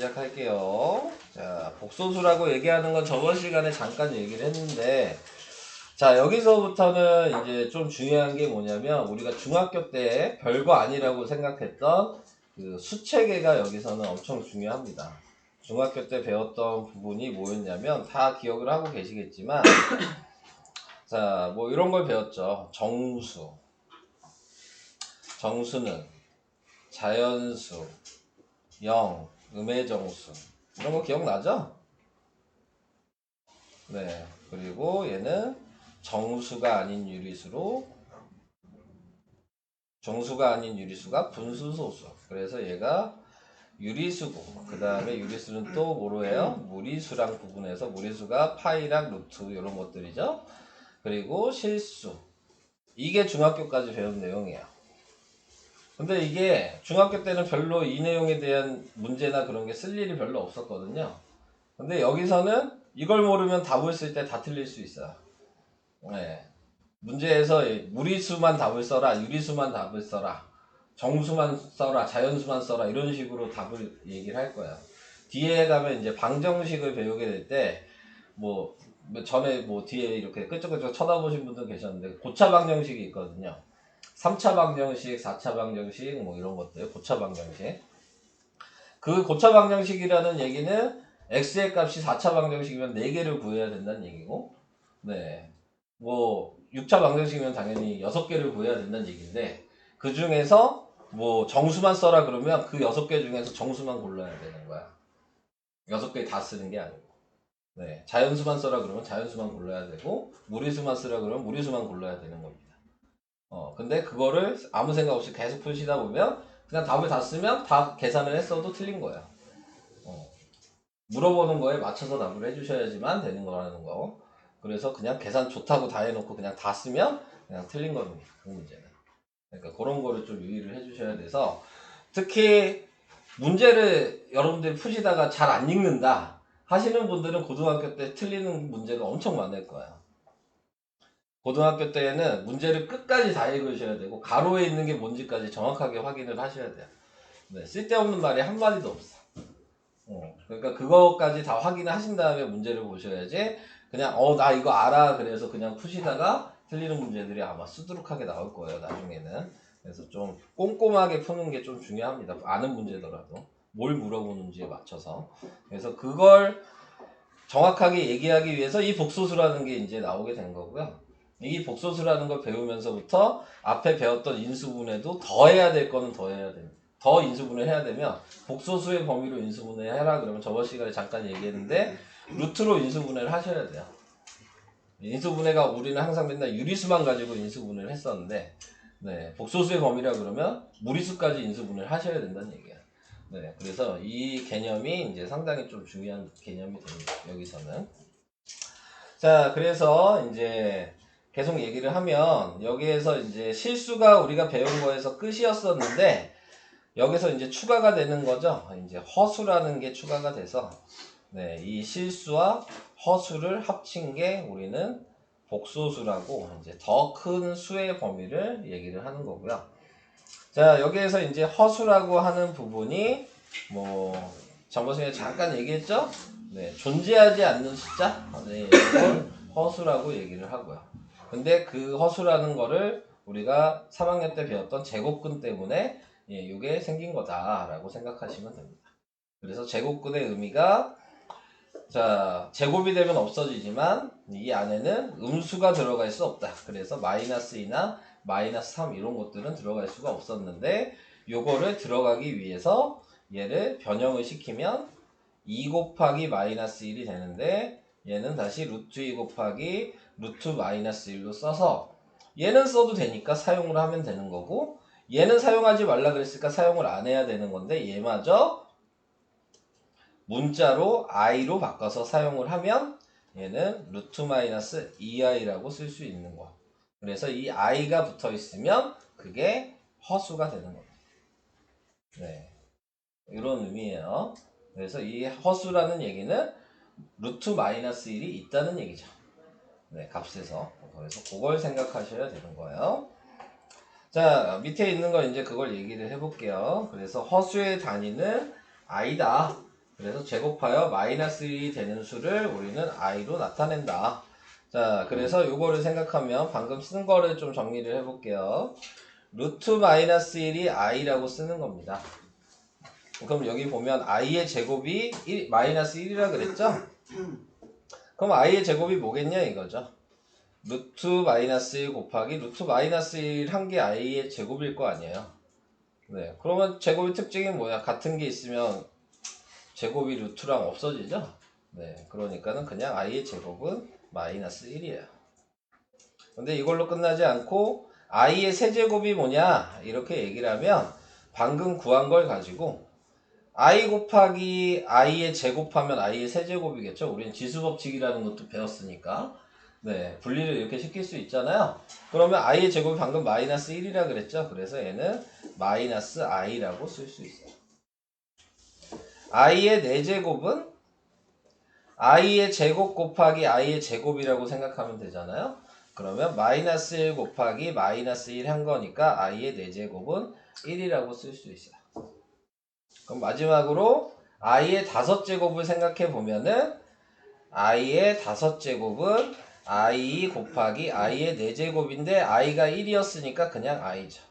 시작할게요. 자, 복소수라고 얘기하는 건 저번 시간에 잠깐 얘기를 했는데, 자, 여기서부터는 이제 좀 중요한 게 뭐냐면, 우리가 중학교 때 별거 아니라고 생각했던 그 수체계가 여기서는 엄청 중요합니다. 중학교 때 배웠던 부분이 뭐였냐면, 다 기억을 하고 계시겠지만, 자, 뭐 이런 걸 배웠죠. 정수. 정수는 자연수, 영, 음의 정수. 이런 거 기억나죠? 네. 그리고 얘는 정수가 아닌 유리수로, 정수가 아닌 유리수가 분수소수. 그래서 얘가 유리수고, 그 다음에 유리수는 또 뭐로 해요? 무리수랑 구분해서 무리수가 파이랑 루트 이런 것들이죠. 그리고 실수. 이게 중학교까지 배운 내용이에요. 근데 이게 중학교 때는 별로 이 내용에 대한 문제나 그런 게 쓸 일이 별로 없었거든요. 근데 여기서는 이걸 모르면 답을 쓸 때 다 틀릴 수 있어요. 네. 문제에서 무리수만 답을 써라, 유리수만 답을 써라, 정수만 써라, 자연수만 써라 이런 식으로 답을 얘기를 할 거예요. 뒤에 가면 이제 방정식을 배우게 될 때 뭐 전에 뭐 뒤에 이렇게 끄적끄적 쳐다보신 분들 계셨는데 고차 방정식이 있거든요. 3차 방정식, 4차 방정식 뭐 이런 것들 고차 방정식. 그 고차 방정식이라는 얘기는 x의 값이 4차 방정식이면 4개를 구해야 된다는 얘기고, 네. 뭐 6차 방정식이면 당연히 6개를 구해야 된다는 얘기인데, 그 중에서 뭐 정수만 써라 그러면 그 6개 중에서 정수만 골라야 되는 거야. 6개 다 쓰는 게 아니고. 네. 자연수만 써라 그러면 자연수만 골라야 되고, 무리수만 쓰라 그러면 무리수만 골라야 되는 겁니다. 근데 그거를 아무 생각 없이 계속 푸시다 보면 그냥 답을 다 쓰면 다 계산을 했어도 틀린 거예요. 물어보는 거에 맞춰서 답을 해주셔야지만 되는 거라는 거. 그래서 그냥 계산 좋다고 다 해놓고 그냥 다 쓰면 그냥 틀린 겁니다. 그 문제는. 그러니까 그런 거를 좀 유의를 해주셔야 돼서, 특히 문제를 여러분들이 푸시다가 잘 안 읽는다 하시는 분들은 고등학교 때 틀리는 문제가 엄청 많을 거예요. 고등학교 때에는 문제를 끝까지 다 읽으셔야 되고 가로에 있는 게 뭔지까지 정확하게 확인을 하셔야 돼요. 네, 쓸데없는 말이 한마디도 없어. 그러니까 그거까지 다 확인을 하신 다음에 문제를 보셔야지, 그냥 나 이거 알아 그래서 그냥 푸시다가 틀리는 문제들이 아마 수두룩하게 나올 거예요, 나중에는. 그래서 좀 꼼꼼하게 푸는 게 좀 중요합니다. 아는 문제더라도 뭘 물어보는지에 맞춰서. 그래서 그걸 정확하게 얘기하기 위해서 이 복소수라는 게 이제 나오게 된 거고요. 이 복소수라는 걸 배우면서부터 앞에 배웠던 인수분해도 더 해야 될 거는 더 해야 됩니다. 더 인수분해 해야 되면 복소수의 범위로 인수분해 해라 그러면 저번 시간에 잠깐 얘기했는데 루트로 인수분해를 하셔야 돼요. 인수분해가 우리는 항상 맨날 유리수만 가지고 인수분해를 했었는데, 네, 복소수의 범위라 그러면 무리수까지 인수분해를 하셔야 된다는 얘기예요. 네, 그래서 이 개념이 이제 상당히 좀 중요한 개념이 됩니다. 여기서는. 자, 그래서 이제 계속 얘기를 하면 여기에서 이제 실수가 우리가 배운 거에서 끝이었었는데, 여기서 이제 추가가 되는 거죠. 이제 허수라는 게 추가가 돼서, 네, 이 실수와 허수를 합친 게 우리는 복소수라고 이제 더 큰 수의 범위를 얘기를 하는 거고요. 자, 여기에서 이제 허수라고 하는 부분이 뭐 저번 시간에 잠깐 얘기했죠? 네, 존재하지 않는 숫자, 네, 이걸 허수라고 얘기를 하고요. 근데 그 허수라는 거를 우리가 3학년 때 배웠던 제곱근 때문에 이게 생긴 거다라고 생각하시면 됩니다. 그래서 제곱근의 의미가, 자, 제곱이 되면 없어지지만 이 안에는 음수가 들어갈 수 없다. 그래서 마이너스 2나 마이너스 3 이런 것들은 들어갈 수가 없었는데, 요거를 들어가기 위해서 얘를 변형을 시키면 2 곱하기 마이너스 1이 되는데, 얘는 다시 루트 2 곱하기 루트 마이너스 1로 써서, 얘는 써도 되니까 사용을 하면 되는 거고, 얘는 사용하지 말라 그랬으니까 사용을 안 해야 되는 건데, 얘마저 문자로 i로 바꿔서 사용을 하면 얘는 루트 마이너스 2i라고 쓸 수 있는 거. 그래서 이 i가 붙어 있으면 그게 허수가 되는 겁니다. 네, 이런 의미예요. 그래서 이 허수라는 얘기는 루트 마이너스 1이 있다는 얘기죠. 네, 값에서. 그래서 그걸 생각하셔야 되는 거예요. 자, 밑에 있는 거 이제 그걸 얘기를 해볼게요. 그래서 허수의 단위는 i다. 그래서 제곱하여 마이너스 1이 되는 수를 우리는 i로 나타낸다. 자, 그래서 요거를 생각하면 방금 쓴 거를 좀 정리를 해볼게요. 루트 마이너스 1이 i라고 쓰는 겁니다. 그럼 여기 보면 i의 제곱이 마이너스 1이라 그랬죠? 그럼 i의 제곱이 뭐겠냐 이거죠. 루트 마이너스 1 곱하기 루트 마이너스 1 한 게 i의 제곱일 거 아니에요. 네, 그러면 제곱의 특징이 뭐야? 같은 게 있으면 제곱이 루트랑 없어지죠? 네, 그러니까는 그냥 i의 제곱은 마이너스 1이에요. 근데 이걸로 끝나지 않고 i의 세제곱이 뭐냐? 이렇게 얘기를 하면 방금 구한 걸 가지고 i 곱하기 i의 제곱하면 i의 세제곱이겠죠? 우리는 지수법칙이라는 것도 배웠으니까. 네, 분리를 이렇게 시킬 수 있잖아요. 그러면 i의 제곱이 방금 마이너스 1이라 그랬죠? 그래서 얘는 마이너스 i라고 쓸 수 있어요. i의 4제곱은 i의 제곱 곱하기 i의 제곱이라고 생각하면 되잖아요. 그러면 마이너스 1 곱하기 마이너스 1 한 거니까 i의 4제곱은 1이라고 쓸 수 있어요. 그럼 마지막으로 i의 5제곱을 생각해 보면은 i의 5제곱은 i 곱하기 i의 4제곱인데 i가 1이었으니까 그냥 i죠.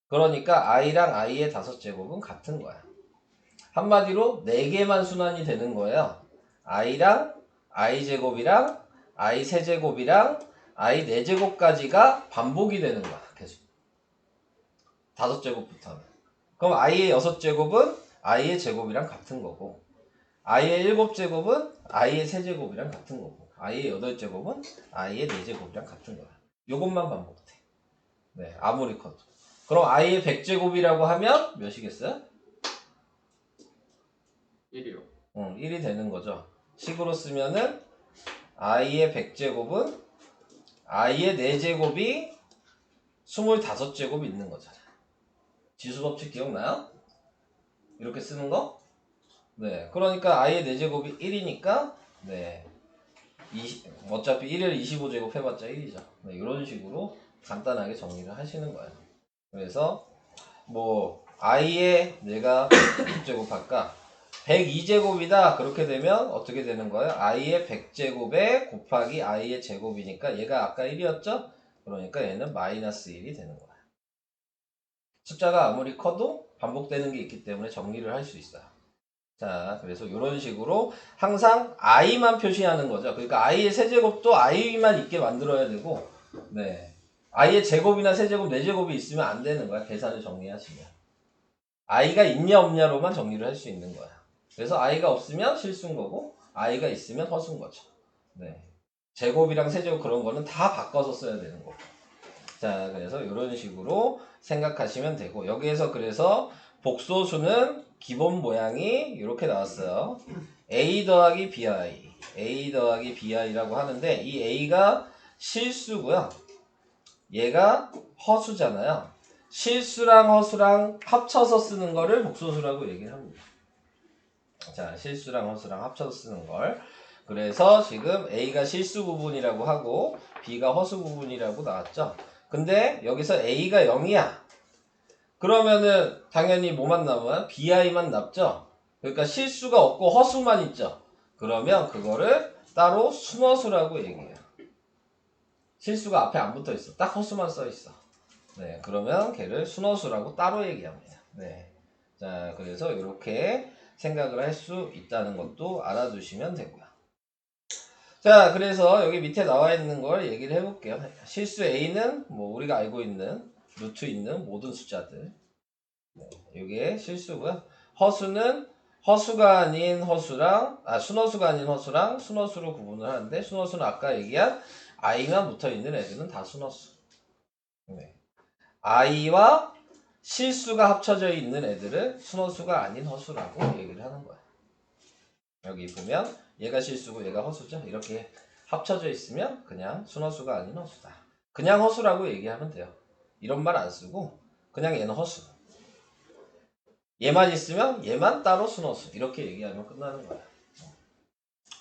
그러니까 i랑 i의 5제곱은 같은 거야. 한마디로 4개만 순환이 되는 거예요. i랑 i제곱이랑 i 세제곱이랑 i 4제곱까지가 반복이 되는 거야. 계속 5제곱부터는. 그럼 i의 6제곱은 i의 제곱이랑 같은 거고 i의 7제곱은 i의 세제곱이랑 같은 거고 i의 8제곱은 i의 4제곱이랑 같은 거야. 요것만 반복돼. 네, 아무리 커도. 그럼 i의 100제곱이라고 하면 몇이겠어요? 1이요. 1이 되는 거죠. 식으로 쓰면은 i의 100제곱은 i의 4제곱이 25제곱이 있는 거잖아요. 지수법칙 기억나요? 이렇게 쓰는 거? 네. 그러니까 i의 4제곱이 1이니까 네. 어차피 1을 25제곱 해봤자 1이죠. 네, 이런 식으로 간단하게 정리를 하시는 거예요. 그래서 뭐 i의 내가 6제곱 할까? 102제곱이다. 그렇게 되면 어떻게 되는 거예요? i의 100제곱에 곱하기 i의 제곱이니까 얘가 아까 1이었죠? 그러니까 얘는 마이너스 1이 되는 거예요. 숫자가 아무리 커도 반복되는 게 있기 때문에 정리를 할 수 있어요. 자, 그래서 이런 식으로 항상 i만 표시하는 거죠. 그러니까 i의 세제곱도 i만 있게 만들어야 되고, 네. i의 제곱이나 세제곱, 4제곱이 있으면 안 되는 거야. 계산을 정리하시면. i가 있냐 없냐로만 정리를 할 수 있는 거야. 그래서 i가 없으면 실수인 거고, i가 있으면 허수인 거죠. 네. 제곱이랑 세제곱 그런 거는 다 바꿔서 써야 되는 거고. 자, 그래서 이런 식으로 생각하시면 되고, 여기에서 그래서 복소수는 기본 모양이 이렇게 나왔어요. a 더하기 bi, a 더하기 bi라고 하는데 이 a가 실수고요. 얘가 허수잖아요. 실수랑 허수랑 합쳐서 쓰는 거를 복소수라고 얘기를 합니다. 자, 실수랑 허수랑 합쳐서 쓰는 걸. 그래서 지금 a가 실수 부분이라고 하고 b가 허수 부분이라고 나왔죠. 근데 여기서 a가 0이야. 그러면은 당연히 뭐만 남아요? bi만 남죠? 그러니까 실수가 없고 허수만 있죠? 그러면 그거를 따로 순허수라고 얘기해요. 실수가 앞에 안 붙어 있어. 딱 허수만 써 있어. 네, 그러면 걔를 순허수라고 따로 얘기합니다. 네. 자, 그래서 이렇게 생각을 할 수 있다는 것도 알아두시면 되고요. 자, 그래서 여기 밑에 나와 있는 걸 얘기를 해볼게요. 실수 a는 뭐 우리가 알고 있는 루트 있는 모든 숫자들. 네, 이게 실수고요. 허수는 허수가 아닌 허수랑 순허수가 아닌 허수랑 순허수로 구분을 하는데 순허수는 아까 얘기한 i만 붙어 있는 애들은 다 순허수. 네. i와 실수가 합쳐져 있는 애들은 순허수가 아닌 허수라고 얘기를 하는 거예요. 여기 보면 얘가 실수고 얘가 허수죠. 이렇게 합쳐져 있으면 그냥 순허수가 아닌 허수다. 그냥 허수라고 얘기하면 돼요. 이런 말 안 쓰고 그냥 얘는 허수. 얘만 있으면 얘만 따로 순허수. 이렇게 얘기하면 끝나는 거야.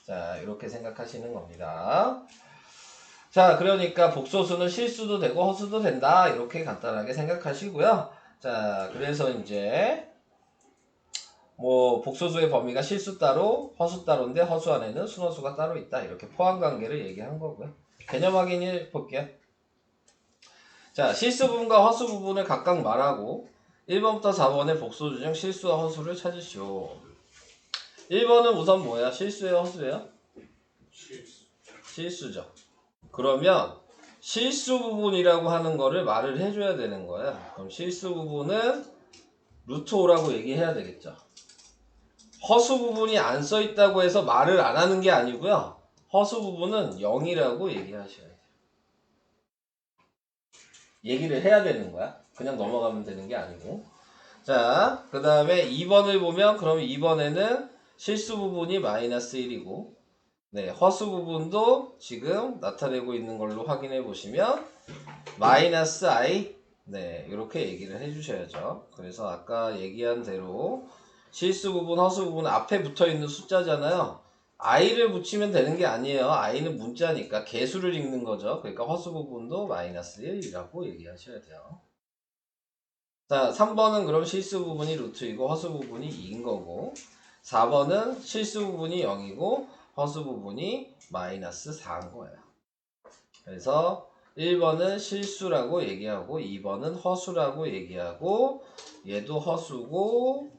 자, 이렇게 생각하시는 겁니다. 자, 그러니까 복소수는 실수도 되고 허수도 된다. 이렇게 간단하게 생각하시고요. 자, 그래서 이제 뭐 복소수의 범위가 실수 따로 허수 따로인데 허수 안에는 순허수가 따로 있다. 이렇게 포함관계를 얘기한 거고요. 개념 확인해 볼게요. 자, 실수 부분과 허수 부분을 각각 말하고 1번부터 4번의 복소수 중 실수와 허수를 찾으시오. 1번은 우선 뭐야? 실수예요? 허수예요? 실수죠. 그러면 실수 부분이라고 하는 거를 말을 해줘야 되는 거야. 그럼 실수 부분은 루트 5라고 얘기해야 되겠죠. 허수 부분이 안 써있다고 해서 말을 안 하는 게 아니고요. 허수 부분은 0이라고 얘기하셔야 돼요. 얘기를 해야 되는 거야. 그냥 넘어가면 되는 게 아니고. 자, 그 다음에 2번을 보면 그럼 2번에는 실수 부분이 마이너스 1이고 네, 허수 부분도 지금 나타내고 있는 걸로 확인해 보시면 마이너스 i 네, 이렇게 얘기를 해 주셔야죠. 그래서 아까 얘기한 대로 실수 부분, 허수 부분 앞에 붙어 있는 숫자잖아요. i를 붙이면 되는 게 아니에요. i는 문자니까 개수를 읽는 거죠. 그러니까 허수 부분도 마이너스 1이라고 얘기하셔야 돼요. 자, 3번은 그럼 실수 부분이 루트이고 허수 부분이 2인 거고 4번은 실수 부분이 0이고 허수 부분이 마이너스 4인 거예요. 그래서 1번은 실수라고 얘기하고 2번은 허수라고 얘기하고 얘도 허수고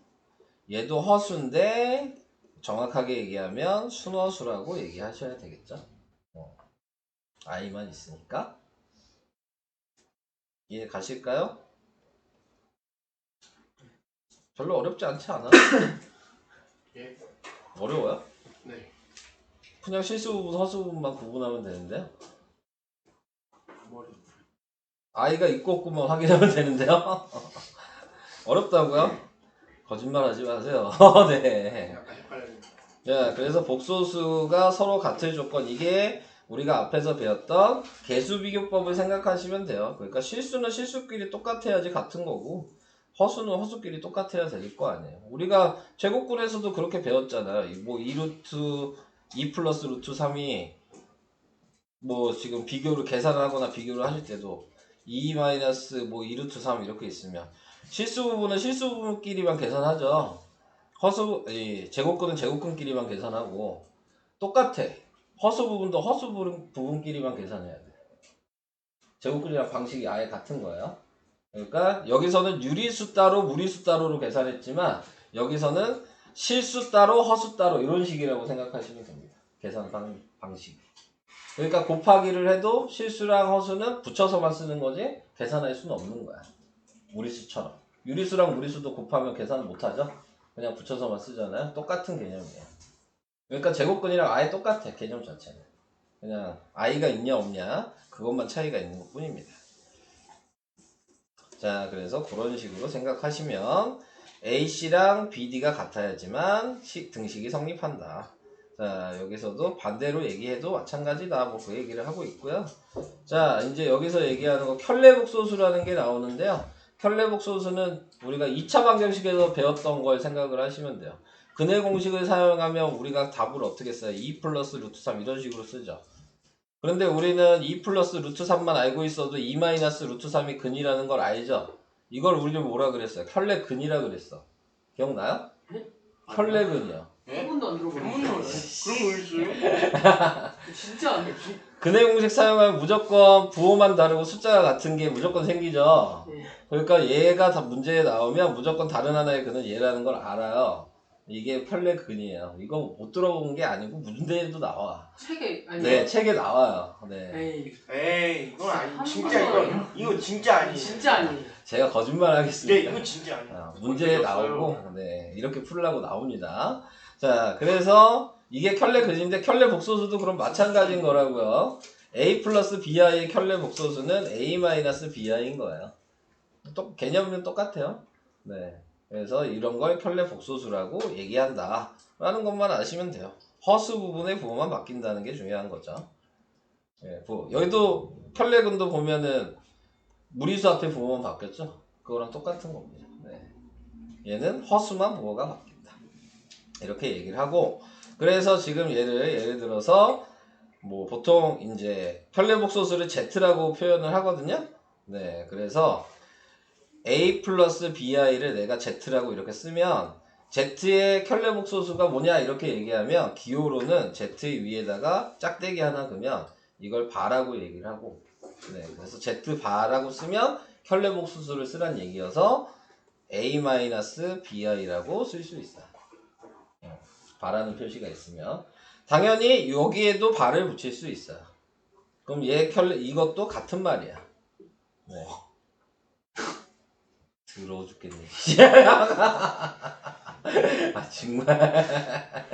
얘도 허수인데 정확하게 얘기하면 순허수라고 얘기하셔야 되겠죠. i만 있으니까. 이해 가실까요? 별로 어렵지 않지 않아? 예. 어려워요? 네. 그냥 실수 부분, 허수 부분만 구분하면 되는데요. 머리. i가 있고 없고만 확인하면 되는데요. 어렵다고요? 거짓말 하지 마세요. 네. 약간 헷갈려요. 자, 그래서 복소수가 서로 같을 조건, 이게 우리가 앞에서 배웠던 개수비교법을 생각하시면 돼요. 그러니까 실수는 실수끼리 똑같아야지 같은 거고 허수는 허수끼리 똑같아야 될 거 아니에요. 우리가 제곱근에서도 그렇게 배웠잖아요. 뭐 2루트 2 플러스 루트 3이 뭐 지금 비교를 계산을 하거나 비교를 하실 때도 2 마이너스 뭐 2루트 3 이렇게 있으면 실수 부분은 실수 부분끼리만 계산하죠. 제곱근은 제곱근끼리만 계산하고 똑같아. 허수 부분도 허수 부분끼리만 계산해야 돼. 제곱근이랑 방식이 아예 같은 거예요. 그러니까 여기서는 유리수 따로 무리수 따로로 계산했지만 여기서는 실수 따로 허수 따로 이런 식이라고 생각하시면 됩니다. 계산 방식. 그러니까 곱하기를 해도 실수랑 허수는 붙여서만 쓰는 거지 계산할 수는 없는 거야. 무리수처럼. 유리수랑 무리수도 곱하면 계산 못하죠? 그냥 붙여서만 쓰잖아요. 똑같은 개념이에요. 그러니까 제곱근이랑 아예 똑같아. 개념 자체는. 그냥 i가 있냐 없냐 그것만 차이가 있는 것 뿐입니다. 자, 그래서 그런 식으로 생각하시면 AC랑 BD가 같아야지만 등식이 성립한다. 자, 여기서도 반대로 얘기해도 마찬가지다. 뭐 그 얘기를 하고 있고요. 자, 이제 여기서 얘기하는 거 켤레복소수라는 게 나오는데요. 켤레복소수는 우리가 2차 방정식에서 배웠던 걸 생각을 하시면 돼요. 근해 공식을 사용하면 우리가 답을 어떻게 써요? 2 플러스 루트 3 이런 식으로 쓰죠. 그런데 우리는 2 플러스 루트 3만 알고 있어도 2 마이너스 루트 3이 근이라는 걸 알죠? 이걸 우리는 뭐라 그랬어요? 켤레근이라 그랬어. 기억나요? 켤레근이요. 한 번도 안 들어봤는데. 그런 거 있어요? 진짜 안 돼. 근해 공식 사용하면 무조건 부호만 다르고 숫자가 같은 게 무조건 생기죠. 그러니까 얘가 다 문제에 나오면 무조건 다른 하나의 근은 얘라는 걸 알아요. 이게 켤레근이에요. 이거 못 들어본 게 아니고 문제에도 나와. 책에 아니. 네, 책에 나와요. 네. 에이, 이건 아니. 한 진짜 번도 이거 아니야. 이거 진짜 아니에요. 진짜 아니에요. 제가 거짓말 네, 하겠습니다. 이거 진짜 아니에요. 문제에 나오고, 네, 이렇게 풀려고 나옵니다. 자, 그래서 이게 켤레근인데 켤레 복소수도 그럼 마찬가지인 거라고요. A 플러스 BI의 켤레 복소수는 A 마이너스 BI인 거예요. 또 개념은 똑같아요. 네, 그래서 이런 걸 켤레 복소수라고 얘기한다. 라는 것만 아시면 돼요. 허수 부분의 부호만 바뀐다는 게 중요한 거죠. 네, 여기도 켤레근도 보면은 무리수 앞에 부호만 바뀌었죠? 그거랑 똑같은 겁니다. 네. 얘는 허수만 부호가 바뀐다. 이렇게 얘기를 하고, 그래서 지금 예를 들어서 뭐 보통 이제 켤레복소수를 Z라고 표현을 하거든요. 네, 그래서 A 플러스 BI를 내가 Z라고 이렇게 쓰면 Z의 켤레복소수가 뭐냐 이렇게 얘기하면 기호로는 Z 위에다가 짝대기 하나 그으면 이걸 바라고 얘기를 하고, 네, 그래서 Z 바라고 쓰면 켤레복소수를 쓰란 얘기여서 A-BI라고 쓸 수 있어요. 바라는 표시가 있으면 당연히 여기에도 바를 붙일 수 있어요. 그럼 얘 이것도 같은 말이야. 네. 더러워 죽겠네. 아 정말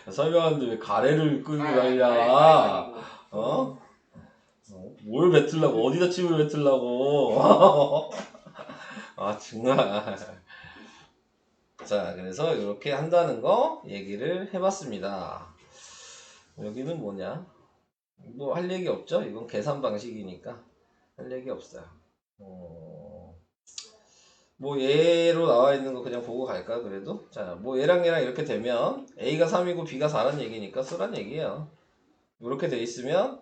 설명하는데 왜 가래를 끌고 날냐? 어? 뭘 뱉으려고? 어디다 침을 뱉으려고? 아 정말. 자, 그래서 이렇게 한다는 거 얘기를 해봤습니다. 여기는 뭐냐? 뭐 할 얘기 없죠? 이건 계산 방식이니까 할 얘기 없어요. 뭐 얘로 나와 있는 거 그냥 보고 갈까 그래도? 자, 뭐 얘랑 이렇게 되면 A가 3이고 B가 4란 얘기니까 쓰란 얘기예요. 이렇게 돼 있으면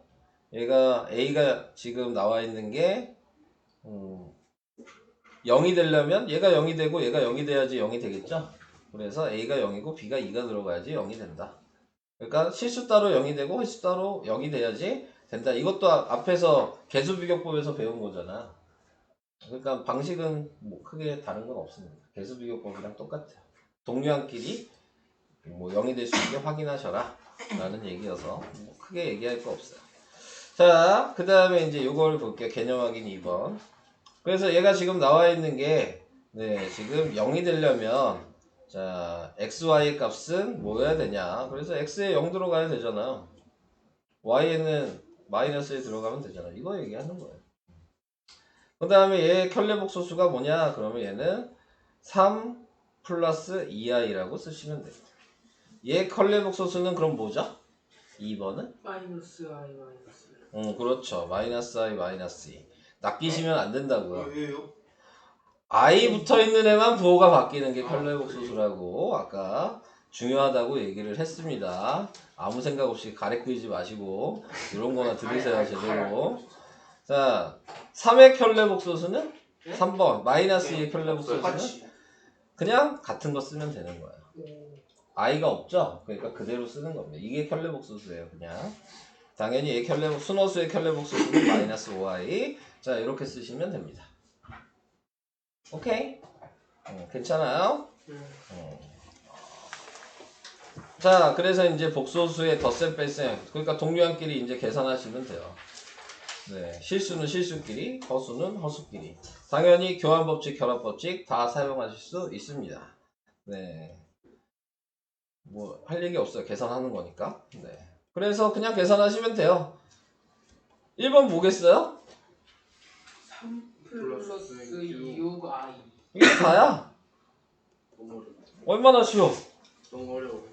얘가 A가 지금 나와 있는 게 0이 되려면 얘가 0이 되고 얘가 0이 돼야지 0이 되겠죠? 그래서 A가 0이고 B가 2가 들어가야지 0이 된다. 그러니까 실수 따로 0이 되고 홀수 따로 0이 돼야지 된다. 이것도 앞에서 개수비교법에서 배운 거잖아. 그러니까 방식은 뭐 크게 다른 건 없습니다. 개수비교법이랑 똑같아요. 동류한끼리 뭐 0이 될 수 있게 확인하셔라 라는 얘기여서 뭐 크게 얘기할 거 없어요. 자, 그 다음에 이제 요걸 볼게요. 개념 확인 2번. 그래서 얘가 지금 나와 있는 게, 네, 지금 0이 되려면, 자, xy의 값은 뭐여야 되냐. 그래서 x에 0 들어가야 되잖아. y에는 마이너스에 들어가면 되잖아. 이거 얘기하는 거예요. 그 다음에 얘 켤레복소수가 뭐냐. 그러면 얘는 3 플러스 2i라고 쓰시면 됩니다. 얘 컬레복소수는 그럼 뭐죠? 2번은? 마이너스 I 마이너스. 그렇죠. 마이너스 I 마이너스 2. 낚이시면 안 된다고요. 왜요? I 붙어있는 애만 부호가 바뀌는 게 컬레복소수라고 아까 중요하다고 얘기를 했습니다. 아무 생각 없이 가래끼지 마시고 이런 거나 들으세요 제대로. 자, 3의 켤레복소수는 3번 마이너스 2의 켤레복소수는 그냥 같은 거 쓰면 되는 거예요. i가 없죠? 그러니까 그대로 쓰는 겁니다. 이게 켤레복소수예요, 그냥. 당연히 이 순호수의 켤레복소수는 마이너스 5i. 자, 이렇게 쓰시면 됩니다. 오케이? 괜찮아요? 자, 그래서 이제 복소수의 덧셈 뺄셈. 그러니까 동류한끼리 이제 계산하시면 돼요. 네, 실수는 실수끼리, 허수는 허수끼리. 당연히 교환법칙, 결합법칙 다 사용하실 수 있습니다. 네. 뭐 할 얘기 없어요. 계산하는 거니까. 네. 그래서 그냥 계산하시면 돼요. 1번 뭐겠어요? 3 플러스 6I. 이게 다야. 너무 어려워. 얼마나 쉬워. 너무 어려워.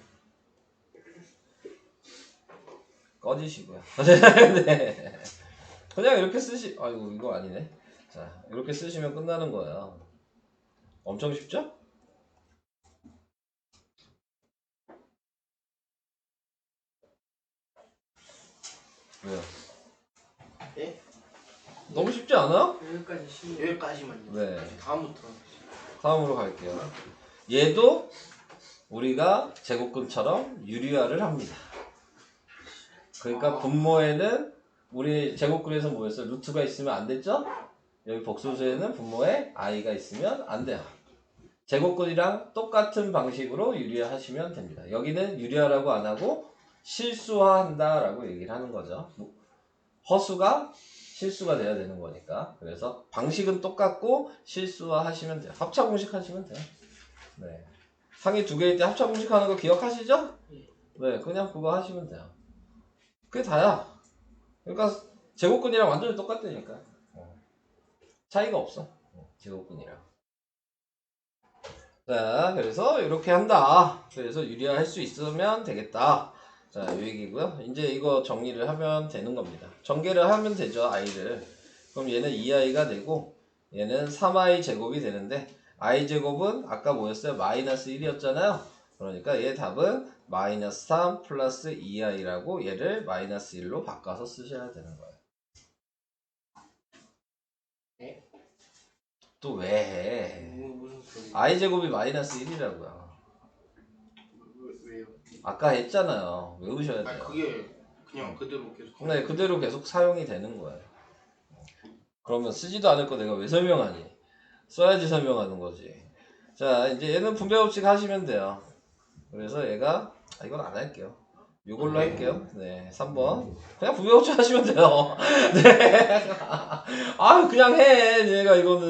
꺼지시고요. 네. 그냥 이렇게 아이고 이거 아니네. 자, 이렇게 쓰시면 끝나는 거예요. 엄청 쉽죠? 왜요? 예? 너무 쉽지 않아요? 여기까지 쉬워. 여기까지만요. 네. 다음부터. 다음으로 갈게요. 얘도 우리가 제곱근처럼 유리화를 합니다. 그러니까 분모에는 우리 제곱근에서 뭐였어요? 루트가 있으면 안 됐죠? 여기 복소수에는 분모에 i가 있으면 안 돼요. 제곱근이랑 똑같은 방식으로 유리화 하시면 됩니다. 여기는 유리화라고 안 하고 실수화한다 라고 얘기를 하는 거죠. 허수가 실수가 돼야 되는 거니까. 그래서 방식은 똑같고 실수화 하시면 돼요. 합차공식 하시면 돼요. 네. 상위 두 개일 때 합차공식 하는 거 기억하시죠? 네, 그냥 그거 하시면 돼요. 그게 다야. 그러니까 제곱근이랑 완전히 똑같다니까. 차이가 없어. 제곱근이랑. 자, 그래서 이렇게 한다. 그래서 유리화 할 수 있으면 되겠다. 자, 이 얘기고요. 이제 이거 정리를 하면 되는 겁니다. 전개를 하면 되죠, i를. 그럼 얘는 2i가 되고 얘는 3i 제곱이 되는데 i 제곱은 아까 뭐였어요? 마이너스 1이었잖아요. 그러니까 얘 답은 마이너스 3 플러스 2i라고 얘를 마이너스 1로 바꿔서 쓰셔야 되는 거예요. 네? 또 왜 해? 무슨 소리? i 제곱이 마이너스 1이라고요. 아까 했잖아요. 외우셔야 아니 돼요. 그게 그냥 그대로 계속. 네, 그대로 계속 사용이 되는 거예요. 그러면 쓰지도 않을 거 내가 왜 설명하니? 써야지 설명하는 거지. 자, 이제 얘는 분배 법칙 하시면 돼요. 그래서 얘가 이건 안 할게요. 이걸로 할게요. 네, 3번. 그냥 분배 법칙 하시면 돼요. 네. 그냥 해. 얘가 이거는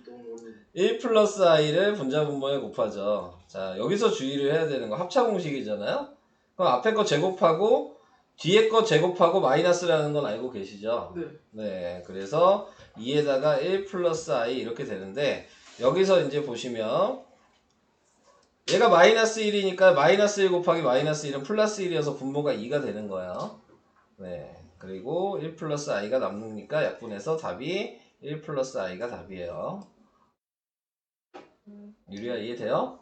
너무 어려워. 1 플러스 i를 분자 분모에 곱하죠. 자, 여기서 주의를 해야 되는 거 합차 공식이잖아요. 그럼 앞에 거 제곱하고 뒤에 거 제곱하고 마이너스라는 건 알고 계시죠? 네. 네, 그래서 2에다가 1 플러스 i 이렇게 되는데 여기서 이제 보시면 얘가 마이너스 1이니까 마이너스 1 곱하기 마이너스 1은 플러스 1이어서 분모가 2가 되는 거예요. 네, 그리고 1 플러스 i가 남으니까 약분해서 답이 1 플러스 i가 답이에요. 유리야 이해돼요?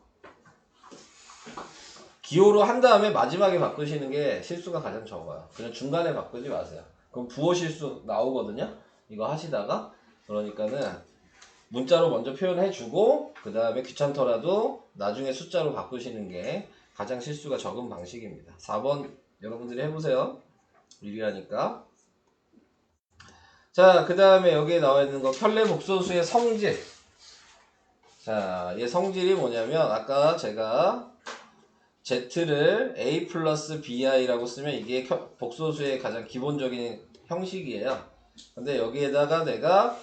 기호로 한 다음에 마지막에 바꾸시는 게 실수가 가장 적어요. 그냥 중간에 바꾸지 마세요. 그럼 부호 실수 나오거든요. 이거 하시다가 그러니까는 문자로 먼저 표현해주고 그 다음에 귀찮더라도 나중에 숫자로 바꾸시는 게 가장 실수가 적은 방식입니다. 4번 여러분들이 해보세요. 유리하니까. 자, 그 다음에 여기에 나와 있는 거 편례 복소수의 성질. 자, 얘 성질이 뭐냐면 아까 제가 z를 a 플러스 bi라고 쓰면 이게 복소수의 가장 기본적인 형식이에요. 근데 여기에다가 내가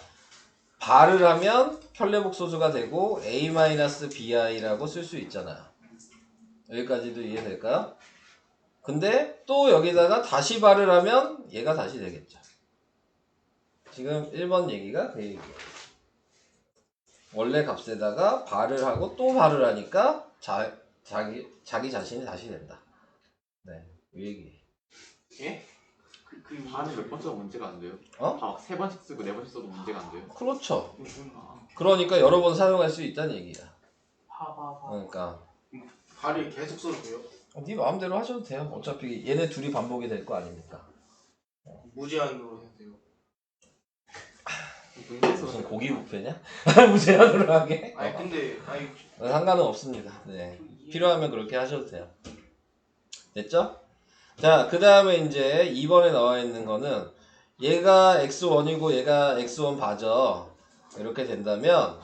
발을 하면 편례복소수가 되고 a-bi라고 쓸 수 있잖아요. 여기까지도 이해될까요? 근데 또 여기다가 다시 발을 하면 얘가 다시 되겠죠. 지금 1번 얘기가 그 얘기예요. 원래 값에다가 발을 하고 또 발을 하니까 자기 자신이 다시 된다. 네, 이 얘기. 예? 그 반은 몇 번 써도 문제가 안 돼요? 어? 다 세 번씩 쓰고 네 번씩 써도 문제가 안 돼요? 그렇죠. 아, 그러니까 여러 번 사용할 수 있다는 얘기야. 봐봐. 그러니까 발이 계속 써도 돼요? 네 마음대로 하셔도 돼요. 어차피 얘네 둘이 반복이 될 거 아닙니까? 무제한으로 해도 돼요. 문제에서 무슨 고기 뷔페냐? 무제한으로 하게? 아니 근데 아니 상관은 없습니다. 네. 필요하면 그렇게 하셔도 돼요. 됐죠? 자, 그 다음에 이제 2번에 나와 있는 거는 얘가 x1이고 얘가 x1 바죠. 이렇게 된다면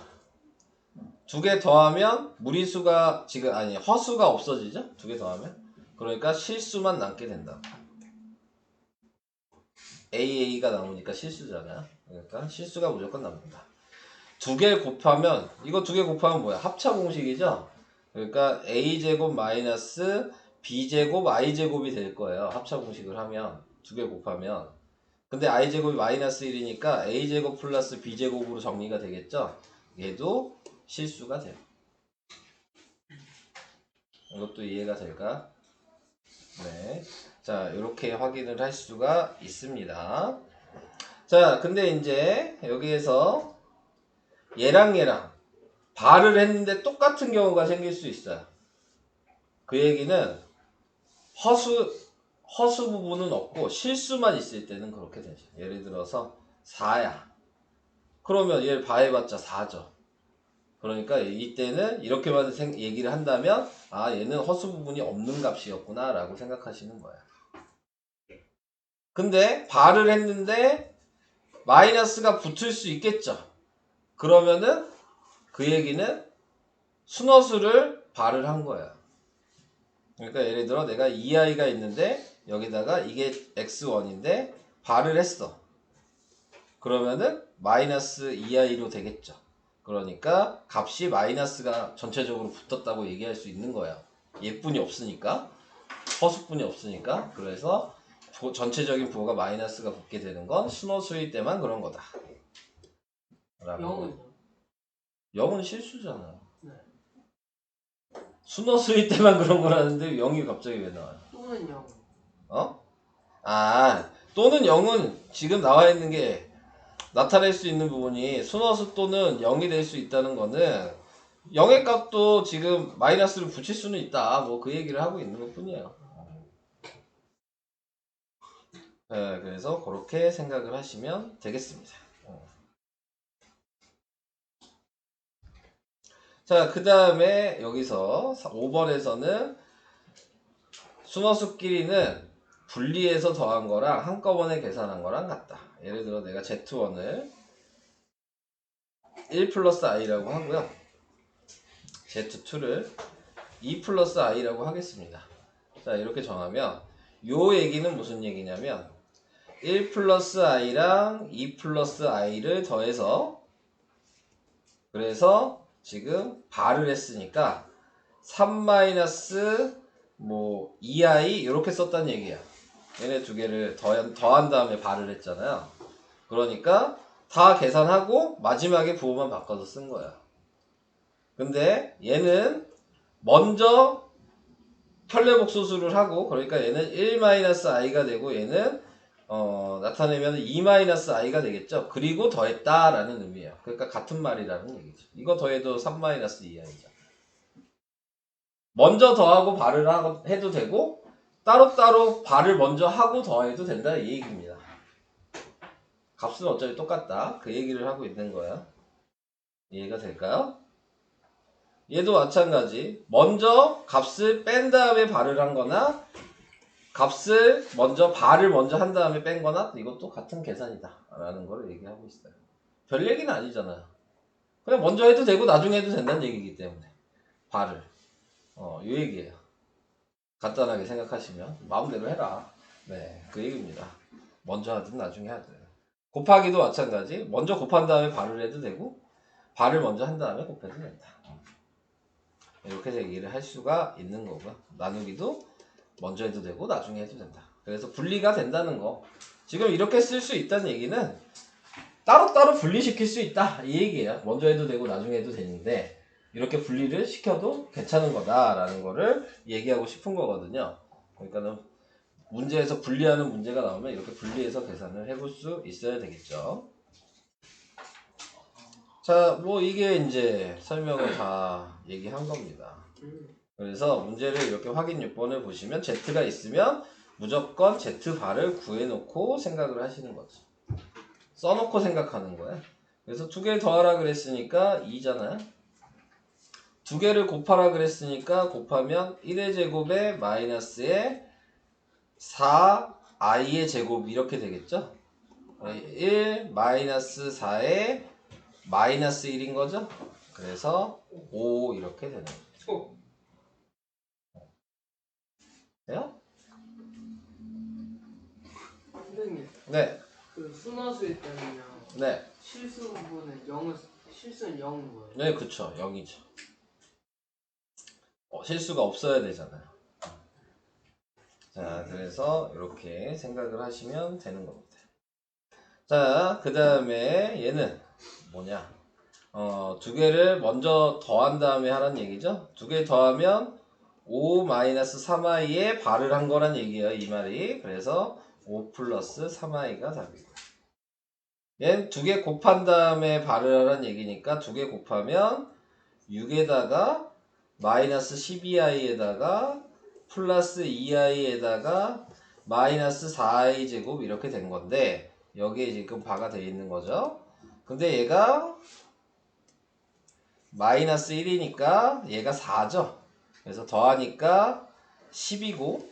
두 개 더하면 무리수가 지금 아니 허수가 없어지죠? 두 개 더하면 그러니까 실수만 남게 된다. AA가 나오니까 실수잖아요. 그러니까 실수가 무조건 남는다. 두 개 곱하면 이거 두 개 곱하면 뭐야? 합차 공식이죠? 그러니까 a제곱 마이너스 b제곱 i제곱이 될 거예요. 합차 공식을 하면 두 개 곱하면 근데 i제곱이 마이너스 1이니까 a제곱 플러스 b제곱으로 정리가 되겠죠? 얘도 실수가 돼요. 이것도 이해가 될까? 네. 자, 이렇게 확인을 할 수가 있습니다. 자, 근데 이제 여기에서 얘랑 발을 했는데 똑같은 경우가 생길 수 있어요. 그 얘기는 허수 부분은 없고 실수만 있을 때는 그렇게 되죠. 예를 들어서 4야. 그러면 얘를 발해봤자 4죠. 그러니까 이때는 이렇게만 얘기를 한다면 얘는 허수 부분이 없는 값이었구나 라고 생각하시는 거예요. 근데 발을 했는데 마이너스가 붙을 수 있겠죠. 그러면은 그 얘기는 순허수를 발을 한 거예요. 그러니까 예를 들어 내가 2i가 있는데 여기다가 이게 x1인데 발을 했어. 그러면은 마이너스 2i로 되겠죠. 그러니까 값이 마이너스가 전체적으로 붙었다고 얘기할 수 있는 거예요. 얘뿐이 없으니까. 허수뿐이 없으니까. 그래서 전체적인 부호가 마이너스가 붙게 되는 건 순허수일 때만 그런 거다. 영은 0은 실수잖아. 네. 순허수일 때만 그런 거라는데 0이 갑자기 왜 나와요? 또는 영. 어? 또는 0은 지금 나와 있는 게 나타낼 수 있는 부분이 순허수 또는 0이 될 수 있다는 거는 0의 값도 지금 마이너스를 붙일 수는 있다. 뭐 그 얘기를 하고 있는 것 뿐이에요. 네, 그래서 그렇게 생각을 하시면 되겠습니다. 자, 그 다음에 여기서 5번에서는 순허수끼리는 분리해서 더한 거랑 한꺼번에 계산한 거랑 같다. 예를 들어 내가 Z1을 1 플러스 i라고 하고요. Z2를 2 플러스 i라고 하겠습니다. 자, 이렇게 정하면 요 얘기는 무슨 얘기냐면 1 플러스 i랑 2 플러스 i를 더해서 그래서 지금 발을 했으니까 3 마이너스 뭐 2i 이렇게 썼단 얘기야. 얘네 두 개를 더한 다음에 발을 했잖아요. 그러니까 다 계산하고 마지막에 부호만 바꿔서 쓴 거야. 근데 얘는 먼저 편례복소수를 하고 그러니까 얘는 1-i가 되고 얘는 나타내면 2-i가 되겠죠. 그리고 더했다라는 의미예요. 그러니까 같은 말이라는 얘기죠. 이거 더해도 3-2i죠. 먼저 더하고 발을 해도 되고 따로따로 발을 먼저 하고 더해도 된다 이 얘기입니다. 값은 어차피 똑같다. 그 얘기를 하고 있는 거야. 이해가 될까요? 얘도 마찬가지. 먼저 값을 뺀 다음에 발을 한 거나 발을 먼저 한 다음에 뺀 거나 이것도 같은 계산이다 라는 걸 얘기하고 있어요. 별 얘기는 아니잖아요. 그냥 먼저 해도 되고 나중에 해도 된다는 얘기이기 때문에 발을 요 얘기예요. 간단하게 생각하시면 마음대로 해라. 네, 그 얘기입니다. 먼저 하든 나중에 하든. 곱하기도 마찬가지. 먼저 곱한 다음에 발을 해도 되고 발을 먼저 한 다음에 곱해도 된다. 이렇게 얘기를 할 수가 있는 거고요. 나누기도 먼저 해도 되고 나중에 해도 된다. 그래서 분리가 된다는 거. 지금 이렇게 쓸 수 있다는 얘기는 따로따로 분리시킬 수 있다 이 얘기예요. 먼저 해도 되고 나중에 해도 되는데 이렇게 분리를 시켜도 괜찮은 거다라는 거를 얘기하고 싶은 거거든요. 그러니까는 문제에서 분리하는 문제가 나오면 이렇게 분리해서 계산을 해볼 수 있어야 되겠죠. 자, 뭐 이게 이제 설명을 다 얘기한 겁니다. 그래서 문제를 이렇게 확인 6번을 보시면 Z가 있으면 무조건 Z발을 구해놓고 생각을 하시는 거죠. 써놓고 생각하는 거야. 그래서 두 개 더하라 그랬으니까 2잖아요. 두 개를 곱하라 그랬으니까 곱하면 1의 제곱에 마이너스에 4i의 제곱 이렇게 되겠죠? 1 마이너스 4에 마이너스 1인 거죠? 그래서 5 이렇게 되는 거죠. 돼요? 선생님, 네. 그 순화수일 때는요. 네. 실수는 0인 거예요. 네, 그쵸. 0이죠. 실수가 없어야 되잖아요. 자, 그래서 이렇게 생각을 하시면 되는 겁니다. 자, 그 다음에 얘는 뭐냐? 두 개를 먼저 더한 다음에 하란 얘기죠? 두 개 더하면 5-3i에 발을 한 거란 얘기예요, 이 말이. 그래서 5 플러스 3i가 답이고. 얘는 두 개 곱한 다음에 발을 하란 얘기니까 두 개 곱하면 6에다가 마이너스 12i에다가 플러스 2i에다가 마이너스 4i 제곱 이렇게 된 건데 여기에 지금 바가 되어 있는 거죠. 근데 얘가 마이너스 1이니까 얘가 4죠. 그래서 더하니까 10이고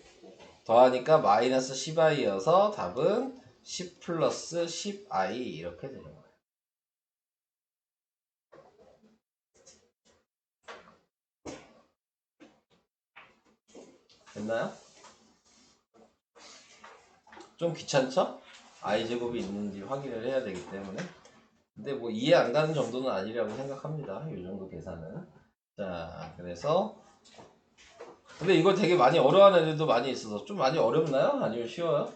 더하니까 마이너스 10i여서 답은 10 플러스 10i 이렇게 되는 거예요. 됐나요? 좀 귀찮죠? i제곱이 있는지 확인을 해야 되기 때문에. 근데 뭐 이해 안 가는 정도는 아니라고 생각합니다. 이 정도 계산은. 자, 그래서 근데 이걸 되게 많이 어려워하는 애들도 많이 있어서 좀 많이 어렵나요? 아니면 쉬워요?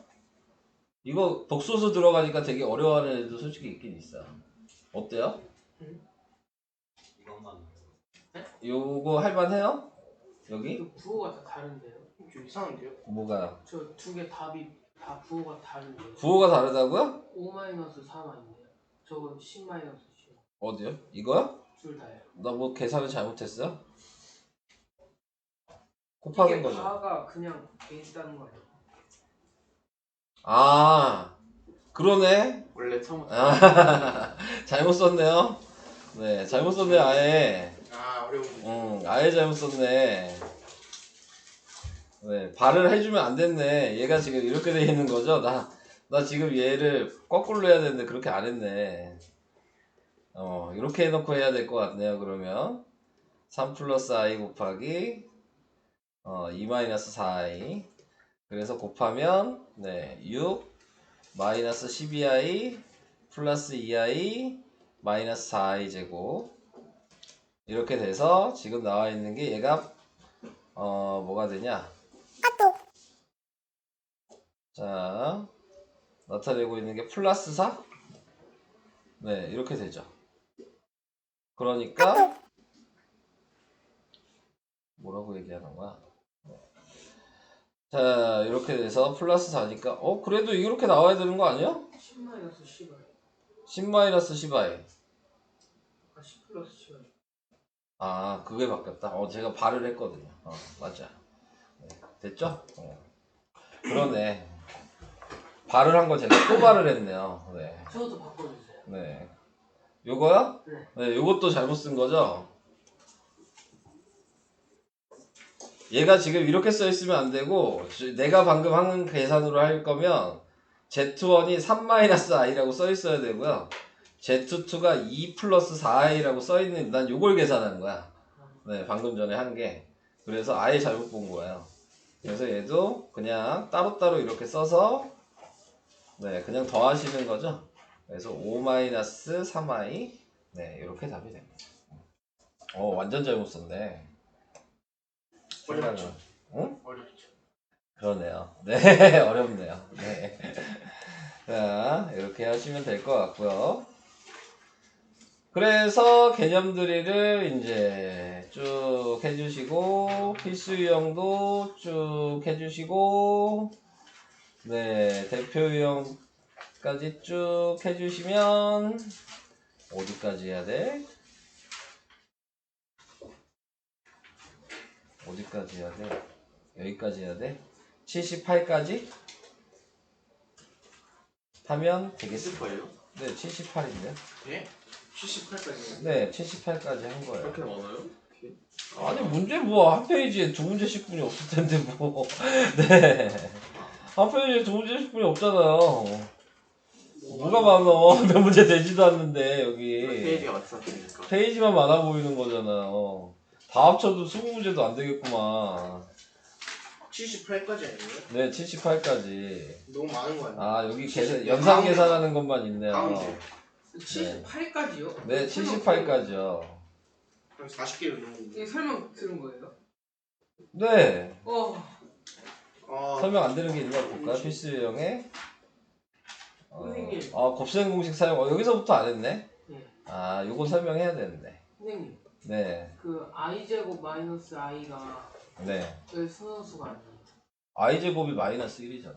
이거 복소수 들어가니까 되게 어려워하는 애들도 솔직히 있긴 있어요. 어때요? 요거 할만해요? 여기? 그 부호가 다 다른데요? 좀 이상한데요? 뭐가? 저 두 개 답이 다 부호가 다른데요. 부호가 다르다고요? 5-3인데요. 저건 10-10. 어디요? 이거요? 둘 다요. 나 뭐 계산을 잘못했어요? 곱하는 이게 거죠. 바가 그냥 돼 있다는 거예요. 아, 그러네. 원래 처음부터 아, 잘못 썼네요. 네, 잘못 썼네 아예. 아, 어려운 문제. 아예 잘못 썼네. 네, 발을 해주면 안 됐네. 얘가 지금 이렇게 돼 있는 거죠? 나 지금 얘를 거꾸로 해야 되는데 그렇게 안 했네. 이렇게 해놓고 해야 될 것 같네요. 그러면 3 플러스 i 곱하기 2 마이너스 4i. 그래서 곱하면 네, 6 마이너스 12i 플러스 2i 마이너스 4i 제곱. 이렇게 돼서 지금 나와 있는 게 얘가 뭐가 되냐? 자, 나타내고 있는 게 플러스 4? 네, 이렇게 되죠. 그러니까 뭐라고 얘기하는 거야? 자, 이렇게 돼서 플러스 4니까 그래도 이렇게 나와야 되는 거 아니야? 10-10i 10-10i. 10 플러스 10i 아, 그게 바뀌었다. 제가 발을 했거든요. 맞아. 네, 됐죠? 그러네. 발을 한 거 제가 또 발을 했네요. 네. 저것도 바꿔주세요. 네. 요거요? 네. 네, 요것도 잘못 쓴 거죠? 얘가 지금 이렇게 써 있으면 안 되고, 내가 방금 한 계산으로 할 거면, Z1이 3-i라고 써 있어야 되고요. Z2가 2 플러스 4i라고 써 있는, 난 요걸 계산한 거야. 네, 방금 전에 한 게. 그래서 아예 잘못 본 거예요. 그래서 얘도 그냥 따로따로 이렇게 써서, 네, 그냥 더하시는 거죠. 그래서 5-3i. 네, 이렇게 답이 됩니다. 완전 잘못 썼네. 어렵죠. 응? 어렵죠. 그러네요. 네, 어렵네요. 네. 자, 이렇게 하시면 될 것 같고요. 그래서 개념들이를 이제 쭉 해주시고, 필수 유형도 쭉 해주시고, 네, 대표 유형까지 쭉 해주시면, 어디까지 해야 돼? 어디까지 해야 돼? 여기까지 해야 돼? 78까지 하면 되겠습니다. 거예요? 네, 78인데요. 예? 78까지. 네, 78까지 한 거예요. 그렇게 많아요? 아니, 문제 뭐, 한 페이지에 두 문제씩 뿐이 없을 텐데, 뭐. 네. 한 페이지에 두 문제씩 뿐이 없잖아요. 뭐가 많어. 몇 문제 되지도 않는데, 여기. 페이지가 맞췄으니까. 페이지만 많아 보이는 거잖아요. 다 합쳐도 20문제도 안 되겠구만. 78까지 아니에요? 네, 78까지. 너무 많은 거 아니에요? 아, 여기 연산 계산하는 것만 있네요. 가운데. 78까지요? 네, 78까지요. 그럼 40개를 넣는 이게 거예요. 설명 들은 거예요? 네. 설명 안 되는 게 있나 볼까요? 필수 유형에. 선생님. 곱셈 공식 사용. 여기서부터 안 했네. 네. 요거 설명해야 되는데. 선생님, 네. 그 i 제곱 마이너스 i가 네. 왜 순원수가 아니에요? i제곱이 마이너스 1이잖아.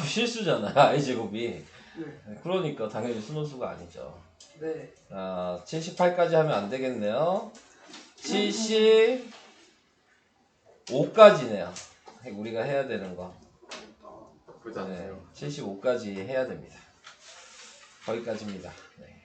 실수잖아, i제곱이. 네. 그러니까 당연히 순원수가 아니죠. 네. 78까지 하면 안 되겠네요. 75까지네요. 우리가 해야 되는 거. 그렇지 네, 않아요? 75까지 해야 됩니다. 거기까지입니다. 네.